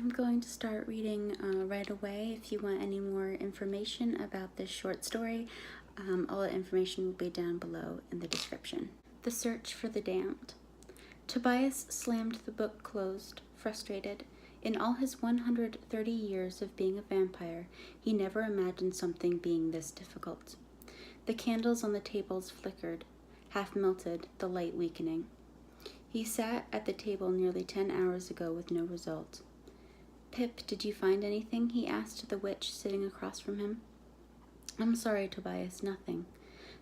I'm going to start reading right away. If you want any more information about this short story, all the information will be down below in the description. The Search for the Damned. Tobias slammed the book closed, frustrated. In all his 130 years of being a vampire, he never imagined something being this difficult. The candles on the tables flickered, half melted, the light weakening. He sat at the table nearly 10 hours ago with no result. "Pip, did you find anything?" he asked the witch sitting across from him. "I'm sorry, Tobias, nothing."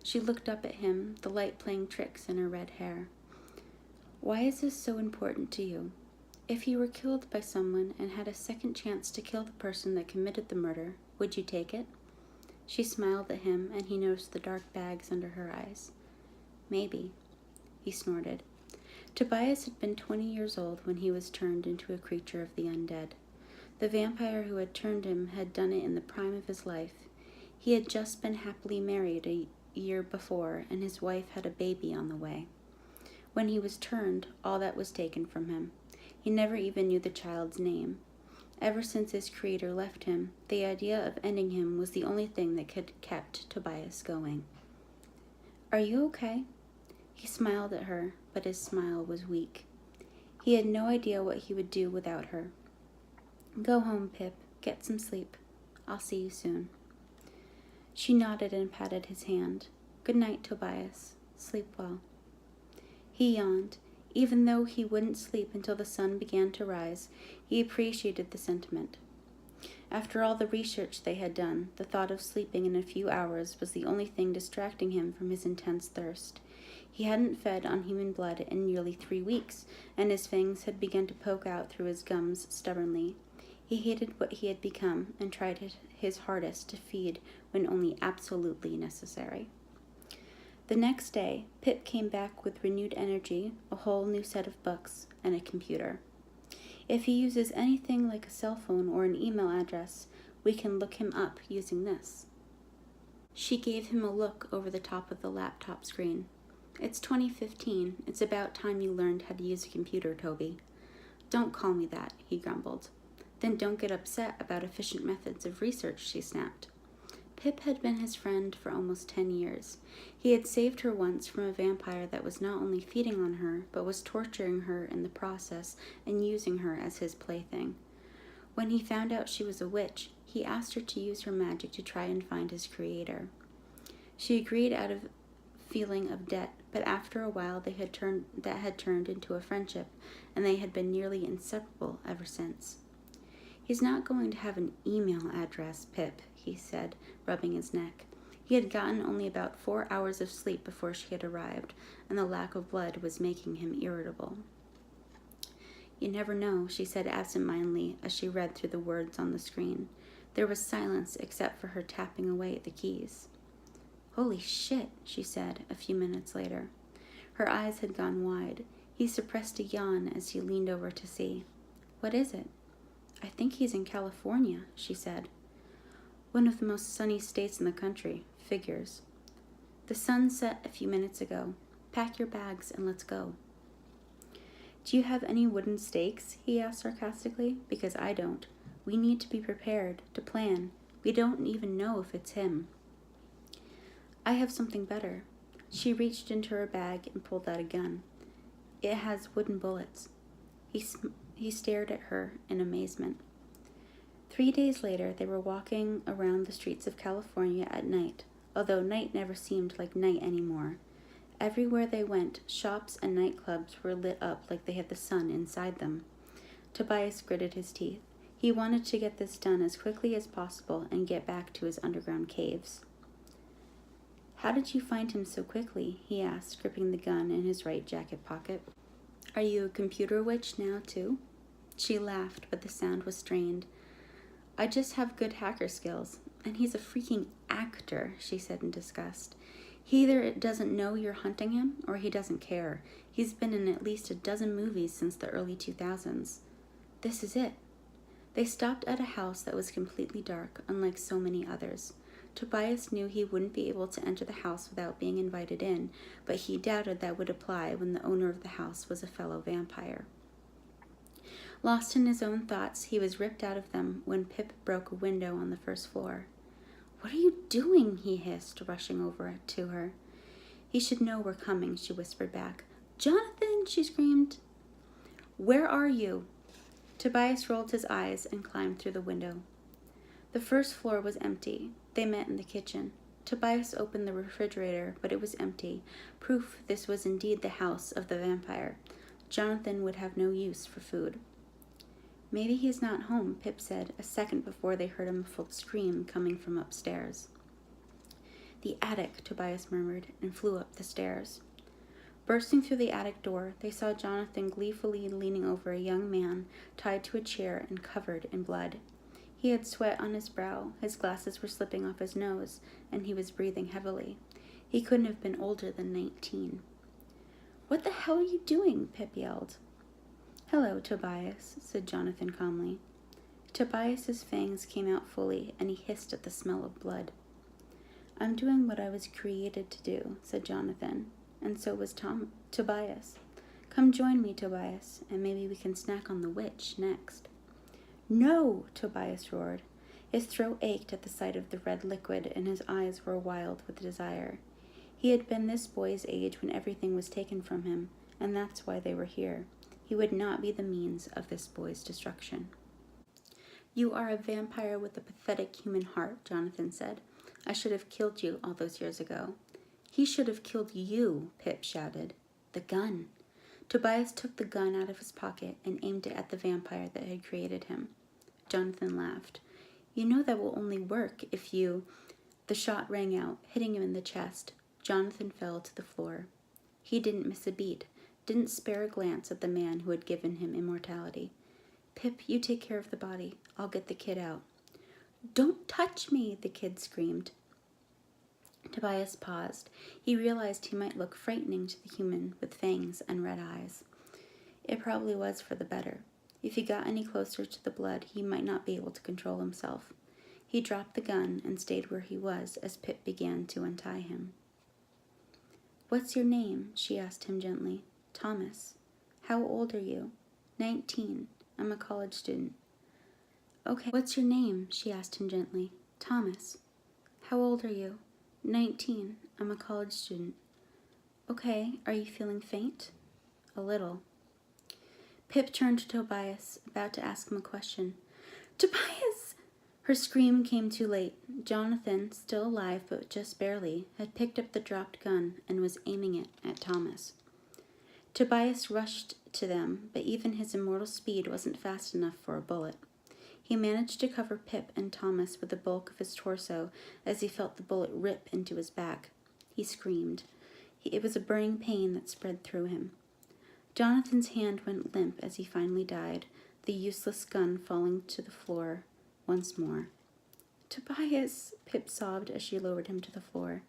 She looked up at him, the light playing tricks in her red hair. "Why is this so important to you? If you were killed by someone and had a second chance to kill the person that committed the murder, would you take it?" She smiled at him, and he noticed the dark bags under her eyes. "Maybe." He snorted. Tobias had been 20 years old when he was turned into a creature of the undead. The vampire who had turned him had done it in the prime of his life. He had just been happily married a year before, and his wife had a baby on the way. When he was turned, all that was taken from him. He never even knew the child's name. Ever since his creator left him, the idea of ending him was the only thing that had kept Tobias going. "Are you okay?" He smiled at her, but his smile was weak. He had no idea what he would do without her. "Go home, Pip. Get some sleep. I'll see you soon." She nodded and patted his hand. "Good night, Tobias. Sleep well." He yawned. Even though he wouldn't sleep until the sun began to rise, he appreciated the sentiment. After all the research they had done, the thought of sleeping in a few hours was the only thing distracting him from his intense thirst. He hadn't fed on human blood in nearly 3 weeks, and his fangs had begun to poke out through his gums stubbornly. He hated what he had become and tried his hardest to feed when only absolutely necessary. The next day, Pip came back with renewed energy, a whole new set of books, and a computer. "If he uses anything like a cell phone or an email address, we can look him up using this." She gave him a look over the top of the laptop screen. "It's 2015. It's about time you learned how to use a computer, Toby." "Don't call me that," he grumbled. "Then don't get upset about efficient methods of research," she snapped. Pip had been his friend for almost 10 years. He had saved her once from a vampire that was not only feeding on her, but was torturing her in the process and using her as his plaything. When he found out she was a witch, he asked her to use her magic to try and find his creator. She agreed out of feeling of debt, but after a while that had turned into a friendship, and they had been nearly inseparable ever since. "He's not going to have an email address, Pip," he said, rubbing his neck. He had gotten only about 4 hours of sleep before she had arrived, and the lack of blood was making him irritable. "You never know," she said absent-mindedly as she read through the words on the screen. There was silence except for her tapping away at the keys. "Holy shit," she said a few minutes later. Her eyes had gone wide. He suppressed a yawn as he leaned over to see. "What is it?" "I think he's in California," she said. "One of the most sunny states in the country. Figures." "The sun set a few minutes ago. Pack your bags and let's go." "Do you have any wooden stakes?" he asked sarcastically. "Because I don't. We need to be prepared, to plan. We don't even know if it's him." "I have something better." She reached into her bag and pulled out a gun. "It has wooden bullets." He stared at her in amazement. 3 days later, they were walking around the streets of California at night, although night never seemed like night anymore. Everywhere they went, shops and nightclubs were lit up like they had the sun inside them. Tobias gritted his teeth. He wanted to get this done as quickly as possible and get back to his underground caves. "How did you find him so quickly?" he asked, gripping the gun in his right jacket pocket. "Are you a computer witch now, too?" She laughed, but the sound was strained. "I just have good hacker skills. And he's a freaking actor," she said in disgust. "He either doesn't know you're hunting him, or he doesn't care. He's been in at least a dozen movies since the early 2000s. This is it." They stopped at a house that was completely dark, unlike so many others. Tobias knew he wouldn't be able to enter the house without being invited in, but he doubted that would apply when the owner of the house was a fellow vampire. Lost in his own thoughts, he was ripped out of them when Pip broke a window on the first floor. "What are you doing?" he hissed, rushing over to her. "He should know we're coming," she whispered back. "Jonathan!" she screamed. "Where are you?" Tobias rolled his eyes and climbed through the window. The first floor was empty. They met in the kitchen. Tobias opened the refrigerator, but it was empty, proof this was indeed the house of the vampire. Jonathan would have no use for food. "Maybe he's not home," Pip said, a second before they heard a muffled scream coming from upstairs. "The attic," Tobias murmured, and flew up the stairs. Bursting through the attic door, they saw Jonathan gleefully leaning over a young man tied to a chair and covered in blood. He had sweat on his brow, his glasses were slipping off his nose, and he was breathing heavily. He couldn't have been older than 19. "What the hell are you doing?" Pip yelled. "Hello, Tobias," said Jonathan calmly. Tobias's fangs came out fully, and he hissed at the smell of blood. "I'm doing what I was created to do," said Jonathan, and so was Tobias. "Come join me, Tobias, and maybe we can snack on the witch next." "No!" Tobias roared. His throat ached at the sight of the red liquid, and his eyes were wild with desire. He had been this boy's age when everything was taken from him, and that's why they were here. He would not be the means of this boy's destruction. "You are a vampire with a pathetic human heart," Jonathan said. "I should have killed you all those years ago." "He should have killed you," Pip shouted. "The gun." Tobias took the gun out of his pocket and aimed it at the vampire that had created him. Jonathan laughed. "You know that will only work if you—" The shot rang out, hitting him in the chest. Jonathan fell to the floor. He didn't miss a beat, didn't spare a glance at the man who had given him immortality. "Pip, you take care of the body. I'll get the kid out." "Don't touch me!" the kid screamed. Tobias paused. He realized he might look frightening to the human with fangs and red eyes. It probably was for the better. If he got any closer to the blood, he might not be able to control himself. He dropped the gun and stayed where he was as Pip began to untie him. "What's your name?" she asked him gently. "Thomas." "How old are you?" 19. I'm a college student." "Okay, what's your name?" she asked him gently. "Thomas." "How old are you?" 19. I'm a college student." "Okay, are you feeling faint?" "A little." Pip turned to Tobias, about to ask him a question. "Tobias!" Her scream came too late. Jonathan, still alive but just barely, had picked up the dropped gun and was aiming it at Thomas. Tobias rushed to them, but even his immortal speed wasn't fast enough for a bullet. He managed to cover Pip and Thomas with the bulk of his torso as he felt the bullet rip into his back. He screamed. It was a burning pain that spread through him. Jonathan's hand went limp as he finally died, the useless gun falling to the floor once more. "Tobias," Pip sobbed as she lowered him to the floor.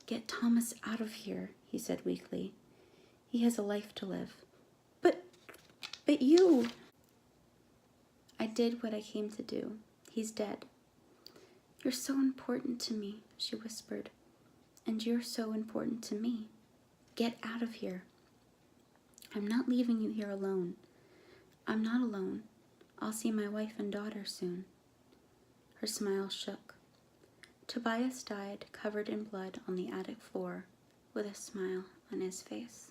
"Get Thomas out of here," he said weakly. "He has a life to live." But you..." "I did what I came to do. He's dead." "You're so important to me," she whispered. "And you're so important to me. Get out of here." "I'm not leaving you here alone." "I'm not alone. I'll see my wife and daughter soon." Her smile shook. Tobias died, covered in blood on the attic floor, with a smile on his face.